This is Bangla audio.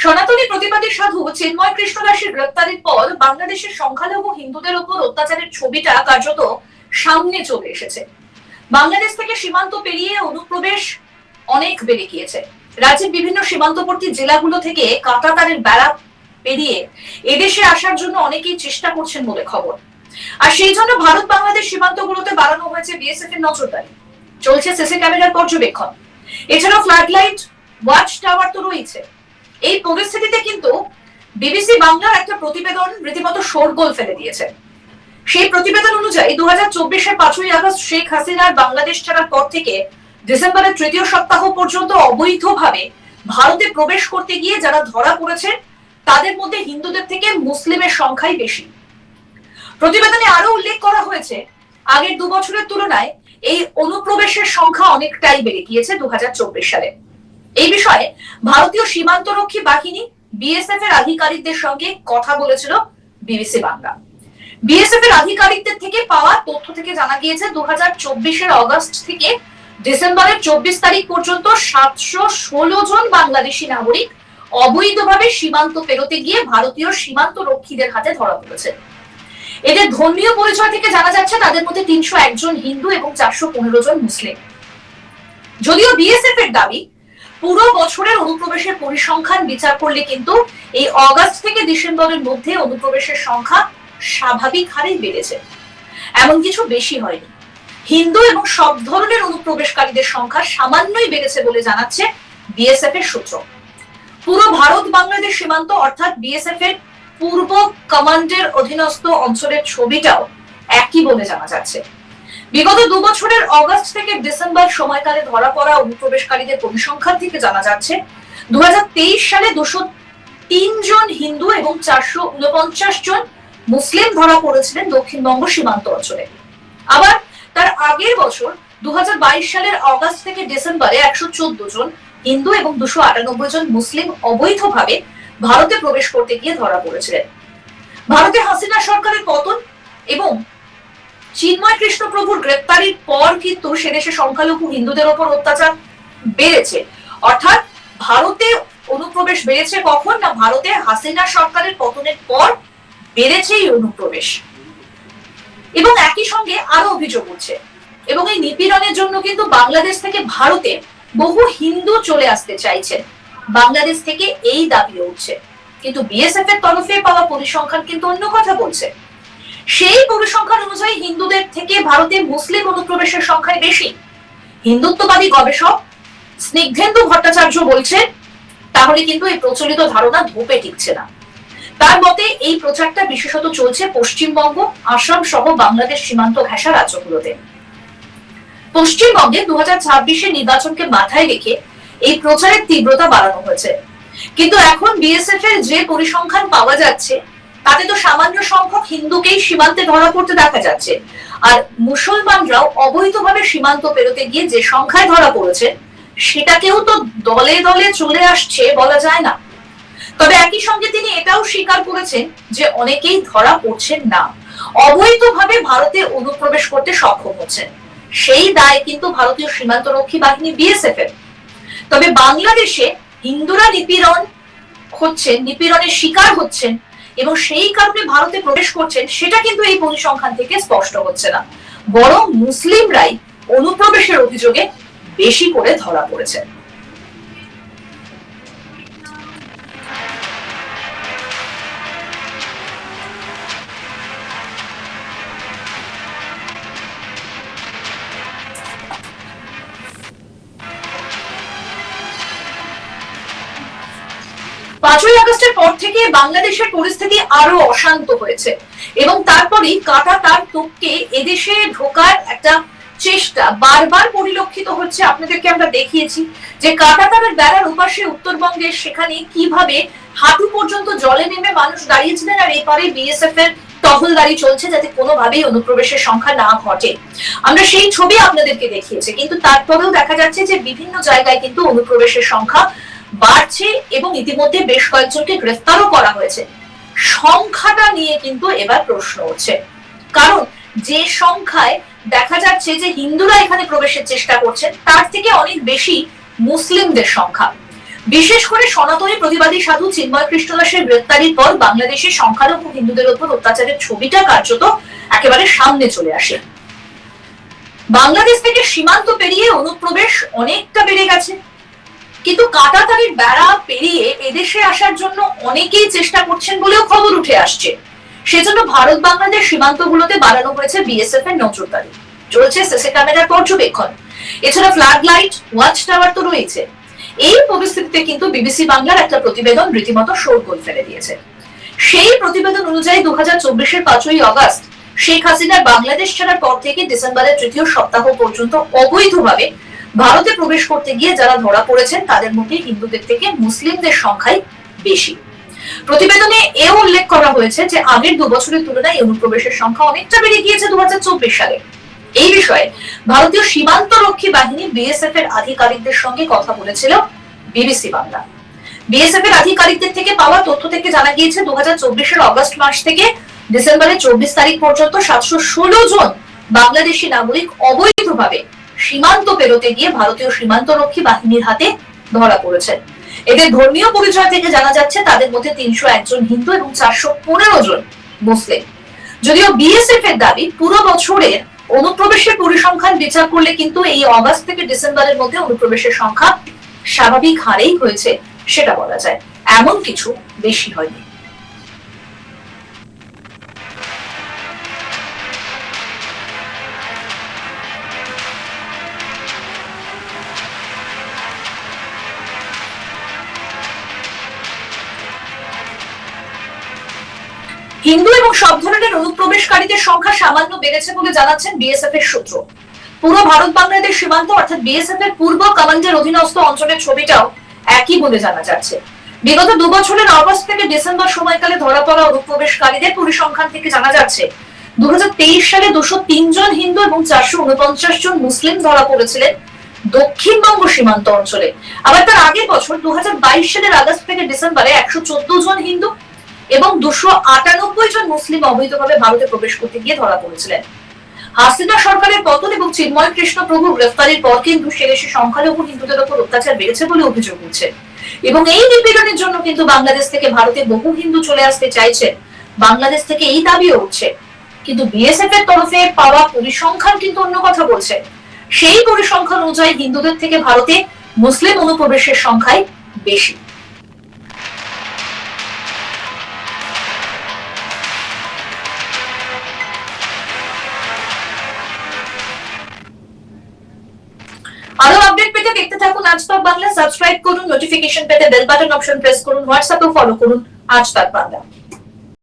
সনাতনী প্রতিবাদী সাধু চিন্ময় কৃষ্ণ দাসের গ্রেপ্তারের পর বাংলাদেশের সংখ্যালঘু হিন্দুদের উপর অত্যাচারের ছবিটা কার্যত সামনে চলে এসেছে। বাংলাদেশ থেকে সীমান্ত পেরিয়ে অনুপ্রবেশ অনেক বেড়ে গিয়েছে। রাজ্যের বিভিন্ন সীমান্তবর্তী জেলাগুলো থেকে কাঁটাতারের বেড়া পেরিয়ে এদেশে আসার জন্য অনেকেই চেষ্টা করছেন বলে খবর। আর সেই জন্য ভারত বাংলাদেশ সীমান্তগুলোতে বাড়ানো হয়েছে বিএসএফ এর নজরদারি, চলছে সিসি ক্যামেরার পর্যবেক্ষণ, এছাড়াও ফ্লাড লাইট, ওয়াচ টাওয়ার তো রয়েছে। এই পরিস্থিতিতে কিন্তু বিবিসি বাংলার একটা প্রতিবেদন রীতিমতো শোরগোল ফেলে দিয়েছে। সেই প্রতিবেদন অনুযায়ী 2024-এর 5ই আগস্ট শেখ হাসিনার বাংলাদেশ ছাড়ার পর থেকে ডিসেম্বরের তৃতীয় সপ্তাহ পর্যন্ত অবৈধভাবে ভারতে প্রবেশ করতে গিয়ে যারা ধরা পড়েছে তাদের মধ্যে হিন্দুদের থেকে মুসলিমের সংখ্যাই বেশি। প্রতিবেদনে আরো উল্লেখ করা হয়েছে, আগের 2 বছরের তুলনায় এই অনুপ্রবেশের সংখ্যা অনেকটাই বেড়ে গিয়েছে 2024 সালে। এই বিষয়ে ভারতীয় সীমান্তরক্ষী বাহিনী বিএসএফ এর আধিকারিকদের সঙ্গে কথা বলেছিল বিবিসি বাংলা। বিএসএফ এর আধিকারিকদের থেকে পাওয়া তথ্য থেকে জানা গিয়েছে 2024-এর অগস্ট থেকে ডিসেম্বরের 24 তারিখ পর্যন্ত 716 জন বাংলাদেশি নাগরিক অবৈধভাবে সীমান্ত পেরোতে গিয়ে ভারতীয় সীমান্ত রক্ষীদের হাতে ধরা পড়েছে। এদের ধর্মীয় পরিচয় থেকে জানা যাচ্ছে তাদের মধ্যে 301 জন হিন্দু এবং 415 জন মুসলিম। যদিও বিএসএফ এর দাবি পুরো বছরের অনুপ্রবেশের পরিসংখ্যান বিচার করলে কিন্তু এই অগাস্ট থেকে ডিসেম্বরের মধ্যে অনুপ্রবেশের সংখ্যা স্বাভাবিক হারেই বেড়েছে, এমন কিছু বেশি হয়নি। হিন্দু এবং সব ধরনের অনুপ্রবেশকারীদের সংখ্যা সামান্যই বেড়েছে বলে জানাচ্ছে বিএসএফ এর সূত্র। পুরো ভারত বাংলাদেশ সীমান্ত অর্থাৎ বিএসএফ এর পূর্ব কমান্ডের অধীনস্থ অঞ্চলের ছবিটাও একই বলে জানা যাচ্ছে। বিগত 2 বছরের অগস্ট থেকে ডিসেম্বর সময়কালে ধরা পড়া অনুপ্রবেশকারীদের পরিসংখ্যান থেকে জানা যাচ্ছে 2023 সালে 203 জন হিন্দু এবং 449 জন মুসলিম ধরা পড়েছিলেন দক্ষিণবঙ্গ সীমান্ত অঞ্চলে। আবার তার আগের বছর 2022 সালের অগস্ট থেকে ডিসেম্বরে 114 জন হিন্দু এবং 298 জন মুসলিম অবৈধভাবে ভারতে প্রবেশ করতে গিয়ে ধরা পড়েছিলেন। ভারতে হাসিনা সরকারের পতন এবং চিন্ময় কৃষ্ণ প্রভুর গ্রেপ্তারির পর কিন্তু সে দেশে সংখ্যালঘু হিন্দুদের উপর অত্যাচার বেড়েছে। অর্থাৎ ভারতে অনুপ্রবেশ বেড়েছে কখন না, ভারতে হাসিনা সরকারের পতনের পর বেড়েছে এই অনুপ্রবেশ। এবং একই সঙ্গে আরো অভিযোগ উঠছে, এবং এই নিপীড়নের জন্য কিন্তু বাংলাদেশ থেকে ভারতে বহু হিন্দু চলে আসতে চাইছেন, বাংলাদেশ থেকে এই দাবি উঠছে। কিন্তু বিএসএফ এর তরফে পাওয়া পরিসংখ্যান কিন্তু অন্য কথা বলছে। সেই পরিসংখ্যান অনুযায়ী হিন্দুদের থেকে ভারতে মুসলিম অনুপ্রবেশের সংখ্যায় বেশি। হিন্দুত্ববাদী গবেষক স্নিগ্ধেন্দু ভট্টাচার্য বলছেন তাহলে কিন্তু এই প্রচলিত ধারণা ধোপে টিকছে না। তার মতে এই প্রচারটা বিশেষত চলছে পশ্চিমবঙ্গ, আসাম সহ বাংলাদেশ সীমান্ত ঘেঁষা রাজ্যগুলোতে। পশ্চিমবঙ্গে 2026-এর নির্বাচনকে মাথায় রেখে এই প্রচারের তীব্রতা বাড়ানো হয়েছে। কিন্তু এখন বিএসএফ এর যে পরিসংখ্যান পাওয়া যাচ্ছে তাতে তো সামান্য সংখ্যক হিন্দুকেই সীমান্তে ধরা পড়তে দেখা যাচ্ছে, আর মুসলমানরাও অবৈধভাবে সীমান্ত পেরোতে গিয়ে যে সংখ্যায় ধরা পড়েছে সেটাকেও তো দলে দলে চলে আসছে বলা যায় না। তবে একই সঙ্গে তিনি এটাও স্বীকার করেছেন যে অনেকেই ধরা পড়ছেন না, অবৈধভাবে ভারতে অনুপ্রবেশ করতে সক্ষম হচ্ছেন। সেই দায় কিন্তু ভারতীয় সীমান্তরক্ষী বাহিনী বিএসএফ এর। তবে বাংলাদেশে হিন্দুরা নিপীড়নের শিকার হচ্ছেন এবং সেই কারণে ভারতে প্রবেশ করছেন সেটা কিন্তু এই পরিসংখ্যান থেকে স্পষ্ট হচ্ছে না, বরং মুসলিমরাই অনুপ্রবেশের অভিযোগে বেশি করে ধরা পড়েছে। পাঁচই আগস্টের পর থেকে বাংলাদেশের পরিস্থিতি আরো অশান্ত হয়েছে এবং তারপরই কাঁটা তার টপকে এদেশে ঢোকার একটা চেষ্টা বারবার পরিলক্ষিত হচ্ছে। আপনাদেরকে আমরা দেখিয়েছি যে কাঁটা তারের বেড়ার উপাশে উত্তরবঙ্গের সেখানে কিভাবে হাঁটু পর্যন্ত জলে নেমে মানুষ দাঁড়িয়েছিলেন, আর এপারে বিএসএফ এর টহলদারি চলছে যাতে কোনোভাবেই অনুপ্রবেশের সংখ্যা না ঘটে। আমরা সেই ছবি আপনাদেরকে দেখিয়েছি, কিন্তু তারপরেও দেখা যাচ্ছে যে বিভিন্ন জায়গায় কিন্তু অনুপ্রবেশের সংখ্যা বাড়ছে এবং ইতিমধ্যে বেশ কয়েকজনকে গ্রেফতারও করা হয়েছে। সংখ্যাটা নিয়ে কিন্তু এবার প্রশ্ন উঠছে, কারণ যে সংখ্যায় দেখা যাচ্ছে যে হিন্দুরা এখানে প্রবেশের চেষ্টা করছেন তার থেকে অনেক বেশি মুসলিমদের সংখ্যা। বিশেষ করে সনাতনী প্রতিবাদী সাধু চিন্ময় কৃষ্ণদাসের গ্রেপ্তারির পর বাংলাদেশের সংখ্যালঘু হিন্দুদের উপর অত্যাচারের ছবিটা কার্যত একেবারে সামনে চলে আসে। বাংলাদেশ থেকে সীমান্ত পেরিয়ে অনুপ্রবেশ অনেকটা বেড়ে গেছে, কিন্তু কাঁটাতারের বেড়া পেরিয়ে এদেশে আসার জন্য অনেকেই চেষ্টা করছেন বলেও খবর উঠে আসছে। সেজন্য ভারত বাংলাদেশ সীমান্তগুলোতে বাড়ানো হয়েছে বিএসএফ এর নজরদারি, চলছে সিসি ক্যামেরার পর্যবেক্ষণ, এছাড়া ফ্ল্যাগ লাইট, ওয়াচ টাওয়ার তো রয়েছে। এই পরিস্থিতিতে কিন্তু বিবিসি বাংলার একটা প্রতিবেদন রীতিমতো শোরগোল ফেলে দিয়েছে। সেই প্রতিবেদন অনুযায়ী 2024-এর 5ই আগস্ট শেখ হাসিনার বাংলাদেশ ছাড়ার পর থেকে ডিসেম্বরের তৃতীয় সপ্তাহ পর্যন্ত অবৈধভাবে ভারতে প্রবেশ করতে গিয়ে যারা ধরা পড়েছেন তাদের মধ্যে হিন্দুদের থেকে মুসলিমদের সংখ্যাই বেশি। প্রতিবেদনে এও উল্লেখ করা হয়েছে যে আগের 2 বছরের তুলনায় অনুপ্রবেশের সংখ্যা অনেকটা বেড়ে গিয়েছে 2024 সালে। এই বিষয়ে ভারতীয় সীমান্ত রক্ষী বাহিনী বিএসএফ এর আধিকারিকদের সঙ্গে কথা বলেছিল বিবিসি বাংলা। বিএসএফ এর আধিকারিকদের থেকে পাওয়া তথ্য থেকে জানা গিয়েছে 2024-এর আগস্ট মাস থেকে ডিসেম্বরের 24 তারিখ পর্যন্ত 716 জন বাংলাদেশি নাগরিক অবৈধভাবে সীমান্ত পেরোতে গিয়ে ভারতীয় সীমান্ত রক্ষী বাহিনীর হাতে ধরা পড়েছেন। এদের ধর্মীয় পরিচয় থেকে জানা যাচ্ছে তাদের মধ্যে 301 জন হিন্দু এবং 415 জন মুসলিম। যদিও বিএসএফ এর দাবি পুরো বছরের অনুপ্রবেশের পরিসংখ্যান বিচার করলে কিন্তু এই আগস্ট থেকে ডিসেম্বরের মধ্যে অনুপ্রবেশের সংখ্যা স্বাভাবিক হারেই হয়েছে সেটা বলা যায়, এমন কিছু বেশি হয়নি। হিন্দু এবং সব ধরনের অনুপ্রবেশকারীদের সংখ্যা সামান্য বেড়েছে বলে জানাচ্ছেন বিএসএফ এর সূত্র। পুরো ভারত বাংলাদেশ সীমান্ত অর্থাৎ বিএসএফ এর পূর্ব কমান্ডের অধীনস্থ অঞ্চলের ছবিটাও একই বলে জানা যাচ্ছে। বিগত 2 বছরের আগস্ট থেকে ডিসেম্বর সময়কালে ধরা পড়া অনুপ্রবেশকারীদের পরিসংখ্যান থেকে জানা যাচ্ছে 2023 সালে 203 জন হিন্দু এবং 449 জন মুসলিম ধরা পড়েছিলেন দক্ষিণবঙ্গ সীমান্ত অঞ্চলে। আবার তার আগের বছর 2022 সালের আগস্ট থেকে ডিসেম্বরে 114 জন হিন্দু এবং 298 জন মুসলিম অবৈধভাবে ভারতে প্রবেশ করতে গিয়ে ধরা পড়েছিলেন। হাসিনা সরকারের পতন এবং চিন্ময় কৃষ্ণ প্রভু গ্রেফতারির পর কিন্তু সেদেশে সংখ্যালঘু হিন্দুদের উপর অত্যাচার বেড়েছে বলে অভিযোগ উঠছে এবং এই নিপীড়নের জন্য কিন্তু বাংলাদেশ থেকে ভারতে বহু হিন্দু চলে আসতে চাইছেন। বাংলাদেশ থেকে এই দাবিও উঠছে, কিন্তু বিএসএফ এর তরফে পাওয়া পরিসংখ্যান কিন্তু অন্য কথা বলছে। সেই পরিসংখ্যান অনুযায়ী হিন্দুদের থেকে ভারতে মুসলিম অনুপ্রবেশের সংখ্যাই বেশি। আরো আপডেট পেতে দেখতে থাকুন আজ তাক বাংলা, সাবস্ক্রাইব করুন, নোটিফিকেশন পেতে বেল বাটন অপশন প্রেস করুন, হোয়াটসঅ্যাপে ফলো করুন আজ তাক বাংলা।